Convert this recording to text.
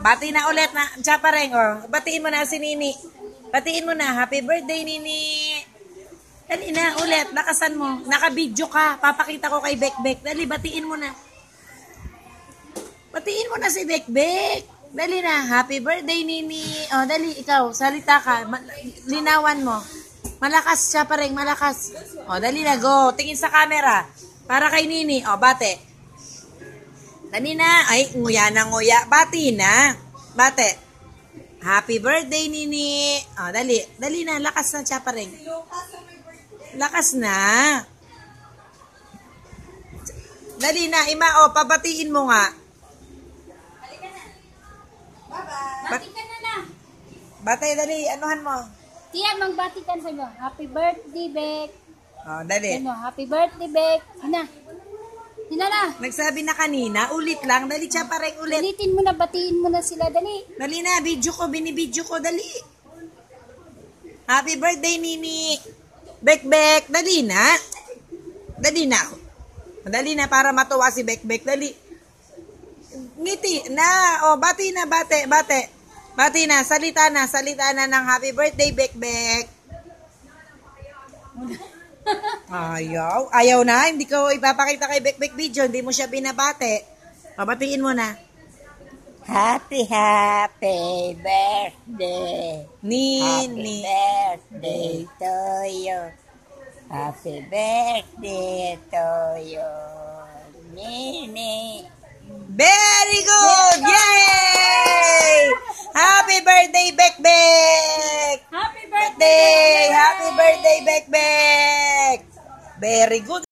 Bati na ulit na Chapareng. Batiin mo na si Nini. Batiin mo na. Happy birthday, Nini. Dali na ulit. Lakasan mo. Naka-video ka. Papakita ko kay Bekbek. Dali, batiin mo na. Batiin mo na si Bekbek. Dali na. Happy birthday, Nini. Dali, ikaw. Salita ka. Linawan mo. Malakas, Chapareng. Malakas. Dali na. Go. Tingin sa camera. Para kay Nini. Bate. Dali na. Ay, nguya na nguya. Bati na. Bate. Happy birthday, Nini. Dali. Dali na. Lakas na, Chapareng. Lakas na. Dali na. Ima, pabatiin mo nga. Bati ka na. Bate, dali. Anuhan mo. Tiyan, magbati ka sa iyo. Happy birthday, Bek. Dali. Happy birthday, Bek. Hina na. Nagsabi na kanina. Ulit lang. Dali, Chapareng. Ulit. Ulitin mo na, batiin mo na sila. Dali. Dali na, video ko, binibidyo ko, dali. Happy birthday, Nini. Bekbek, dali na. Dali na. Dali na para matuwa si Bekbek, dali. Ngiti na, bati na, bate. Bati na, salita na ng happy birthday, Bekbek. Ayaw na, hindi ko ipapakita kay Bekbek video, hindi mo siya binabate. Pabatiin mo na. Happy birthday, Nini. Happy birthday to you. Happy birthday to you, Nini. Very good! Yay! Happy birthday, Bekbek! Happy Happy birthday, Bekbek! Very good.